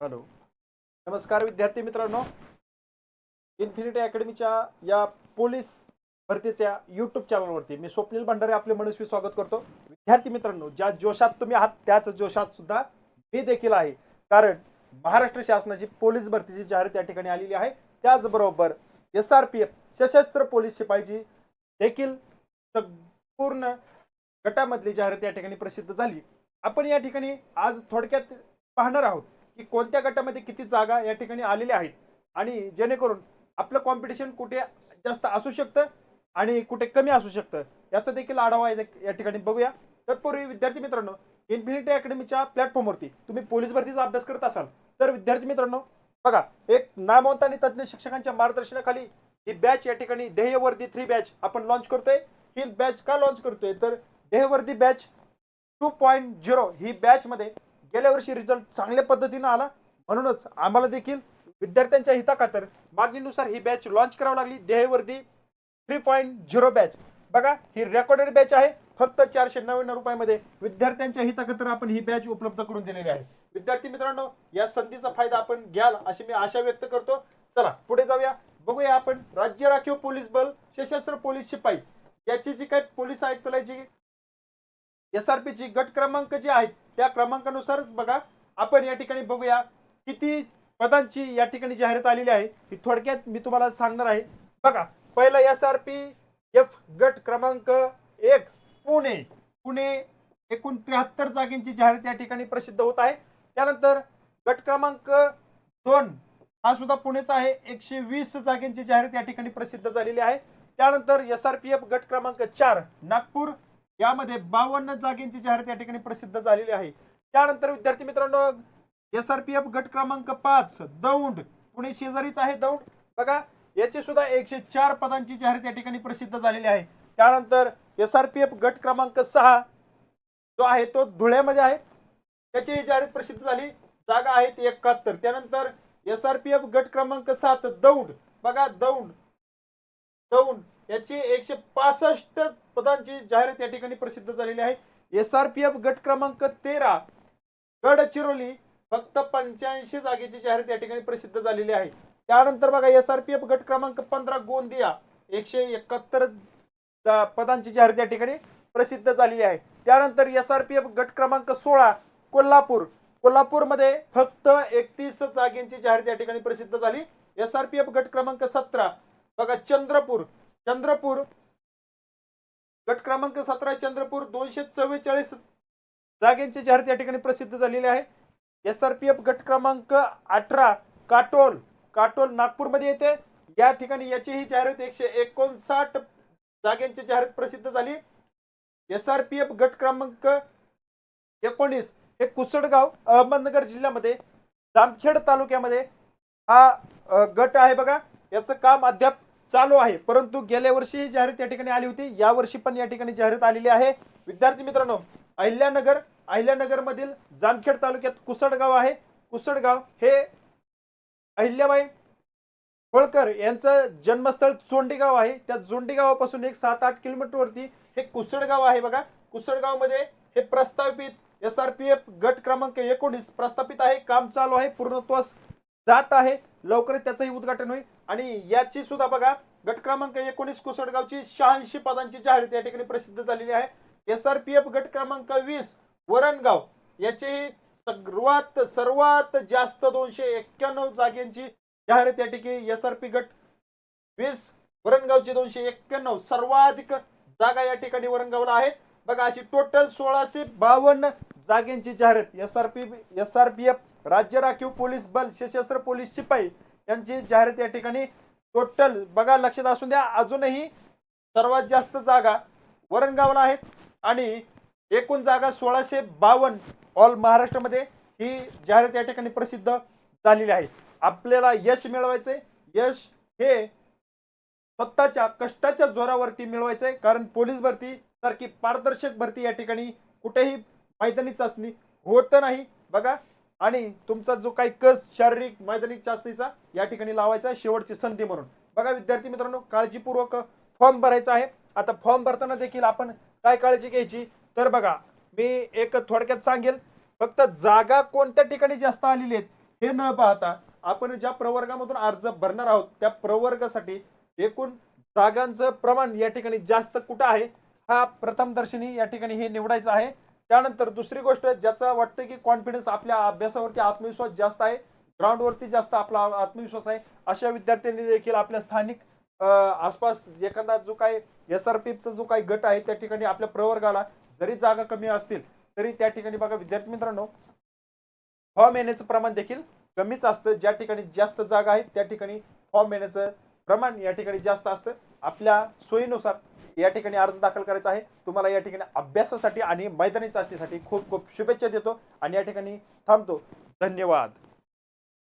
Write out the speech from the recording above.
Hello. नमस्कार विद्यार्थी मित्रांनो. इन्फिनिटी अकॅडमीच्या या पोलीस भरतीच्या यूट्यूब चॅनलवरती मी स्वप्नील भंडारे आपले मनस्वी स्वागत करतो. विद्यार्थी मित्रांनो, ज्या जोशात तुम्ही आहात त्याच जोशात सुद्धा मी देखील आहे. कारण महाराष्ट्र शासनाची पोलीस भरतीची जाहिरात या ठिकाणी आलेली आहे. त्याचबरोबर SRPF सशस्त्र पोलीस शिपाईची देखील संपूर्ण गटामधली जाहिरात या ठिकाणी प्रसिद्ध झाली. आपण या ठिकाणी आज थोडक्यात पाहणार आहोत की कोणत्या गटामध्ये किती जागा या ठिकाणी आलेल्या आहेत आणि जेणेकरून आपलं कॉम्पिटिशन कुठे जास्त असू शकतं आणि कुठे कमी असू शकतं याचा देखील आढावा या ठिकाणी बघूया. तत्पूर्वी विद्यार्थी मित्रांनो, इन्फिनिटी अकॅडमीच्या प्लॅटफॉर्मवरती तुम्ही पोलीस भरतीचा अभ्यास करत असाल तर विद्यार्थी मित्रांनो बघा, एक नामवंत आणि तज्ञ शिक्षकांच्या मार्गदर्शनाखाली ही बॅच या ठिकाणी ध्येयवर्दी 3 बॅच आपण लॉन्च करतोय. ही बॅच का लॉन्च करतोय तर ध्येयवर्दी बॅच 2.0 ही बॅच मध्ये गेल्या वर्षी रिझल्ट चांगल्या पद्धतीने आला, म्हणूनच आम्हाला देखील विद्यार्थ्यांच्या हिताखातर मागणीनुसार ही बॅच लॉन्च करावी लागली. ध्येयवर्दी 3.0 बॅच बघा, ही रेकॉर्डेड बॅच आहे. फक्त 499 रुपयामध्ये विद्यार्थ्यांच्या हिताखातर आपण ही बॅच उपलब्ध करून दिलेली आहे. विद्यार्थी मित्रांनो, या संधीचा फायदा आपण घ्याल अशी मी आशा व्यक्त करतो. चला पुढे जाऊया. बघूया आपण राज्य राखीव पोलीस बल सशस्त्र पोलीस शिपाई याची जी काही पोलीस आयुक्तालयाची SRP ची गट क्रमांक जे आहेत त्या क्रमांकानुसारच बघा आपण या ठिकाणी बघूया किती पदांची या ठिकाणी जाहिरात आलेली आहे. ही थोडक्यात मी तुम्हाला सांगणार आहे. बघा, पहिला SRPF गट क्रमांक 1 पुणे पुणे एकूण 73 जागेंची जाहिरात या ठिकाणी प्रसिद्ध होत आहे. त्यानंतर गट क्रमांक 2 हा सुद्धा पुणेचा आहे. 120 जागेंची जाहिरात या ठिकाणी प्रसिद्ध झालेली आहे. त्यानंतर SRPF गट क्रमांक 4 नागपूर यामध्ये 52 जागेंची जाहिरात या ठिकाणी प्रसिद्ध झालेली आहे. त्यानंतर विद्यार्थी मित्रांनो, SRPF गट क्रमांक 5 दौंड पुणे शेजारीच आहे दौंड बघा, याची सुद्धा 104 पदांची जाहिरात या ठिकाणी प्रसिद्ध झालेली आहे. त्यानंतर SRPF गट क्रमांक 6 जो आहे तो धुळ्यामध्ये आहे, त्याची जाहिरात प्रसिद्ध झाली. जागा आहेत 71. त्यानंतर SRPF गट क्रमांक 7 दौंड बघा, दौंड दौंड याची 165 पदांची जाहिरात या ठिकाणी प्रसिद्ध झालेली आहे. SRPF गट क्रमांक 13 गडचिरोली फक्त 85 जागेची जाहिरात या ठिकाणी प्रसिद्ध झालेली आहे. त्यानंतर बघा SRPF गट क्रमांक 15 गोंदिया 171 पदांची जाहिरात या ठिकाणी प्रसिद्ध झालेली आहे. त्यानंतर SRPF गट क्रमांक 16 कोल्हापूर कोल्हापूरमध्ये फक्त 31 जागेंची जाहिरात या ठिकाणी प्रसिद्ध झाली. SRPF गट क्रमांक 17 बघा चंद्रपूर चंद्रपूर गट क्रमांक 17 चंद्रपूर 244 जागेंची जाहिरात या ठिकाणी प्रसिद्ध झालेली आहे. SRPF गट क्रमांक 18 काटोल काटोल नागपूरमध्ये येते. या ठिकाणी याची ही जाहिरात 159 जागेंची जाहिरात प्रसिद्ध झाली. SRPF गट क्रमांक 19 हे कुसडगाव अहमदनगर जिल्ह्यामध्ये जामखेड तालुक्यामध्ये हा गट आहे बघा. याचं काम अद्याप चालू आहे, परंतु गेल्या वर्षी जाहिरात या ठिकाणी आली होती. या वर्षी पण या ठिकाणी जाहिरात आलेली आहे. विद्यार्थी मित्रांनो, अहिल्यानगर मधील जामखेड तालुक्यात कुसडगाव आहे. कुसडगाव हे अहिल्याबाई होळकर यांचं जन्मस्थळ चोंडीगाव आहे. त्या चोंडीगावापासून एक 7-8 किलोमीटर वरती हे कुसडगाव आहे बघा. कुसडगाव मध्ये हे प्रस्तावित SRPF गट क्रमांक 19 प्रस्थापित आहे. काम चालू आहे, पूर्णत्वास जात आहे. लवकरच त्याचंही उद्घाटन होईल. आणि याची सुद्धा बघा गट क्रमांक 19 कुसडगावची 86 पदांची जाहिरात या ठिकाणी प्रसिद्ध झालेली आहे. SRPF गट क्रमांक 20 वरणगाव याची सर्वात जास्त 291 जागेंची जाहिरात या ठिकाणी SRP गट 20 वरणगावची 291 सर्वाधिक जागा या ठिकाणी वरणगावला आहेत बघा. अशी टोटल 1652 जागेंची जाहिरात SRPF राज्य राखीव पोलीस बल सशस्त्र पोलीस शिपाई यांची जाहिरात या ठिकाणी टोटल बघा. लक्षात असून द्या, अजूनही सर्वात जास्त जागा वरणगावला आहेत आणि एकूण जागा 1652 ऑल महाराष्ट्रामध्ये ही जाहिरात या ठिकाणी प्रसिद्ध झालेली आहे. आपल्याला यश मिळवायचंय. यश हे स्वतःच्या कष्टाच्या जोरावरती मिळवायचंय, कारण पोलीस भरती सारखी पारदर्शक भरती या ठिकाणी कुठेही मैदानी चाचणी होत नाही बघा. आणि तुमचा जो काही कस शारीरिक मैदानी चाचणीचा या ठिकाणी लावायचा शेवटची संधी म्हणून बघा. विद्यार्थी मित्रांनो, काळजीपूर्वक फॉर्म भरायचा आहे. आता फॉर्म भरताना देखील आपण काय काळजी घ्यायची तर बघा, मी एक थोडक्यात सांगेल. फक्त जागा कोणत्या ठिकाणी जास्त आलेली आहेत हे न पाहता आपण ज्या प्रवर्गामधून अर्ज भरणार आहोत त्या प्रवर्गासाठी एकूण जागांचं प्रमाण या ठिकाणी जास्त कुठं आहे हा प्रथमदर्शनी या ठिकाणी हे निवडायचं आहे. त्यानंतर दुसरी गोष्ट, ज्याचा वाटतं की कॉन्फिडन्स आपल्या अभ्यासावरती आत्मविश्वास जास्त आहे, ग्राउंडवरती जास्त आपला आत्मविश्वास आहे, अशा विद्यार्थ्यांनी देखील आपल्या स्थानिक आसपास एखादा जो काही SRPचा जो काही गट आहे त्या ठिकाणी आपल्या प्रवर्गाला जरी जागा कमी असतील तरी त्या ठिकाणी बघा विद्यार्थी मित्रांनो, फॉर्म येण्याचं प्रमाण देखील कमीच असतं. ज्या ठिकाणी जास्त जागा आहेत त्या ठिकाणी फॉर्म येण्याचं प्रमाण या ठिकाणी जास्त असतं. आपल्या सोयीनुसार या ठिकाणी अर्ज दाखल करायचा आहे. तुम्हाला या ठिकाणी अभ्यासासाठी आणि मैदानी चाचणीसाठी खूप खूप शुभेच्छा देतो आणि या ठिकाणी थांबतो. धन्यवाद.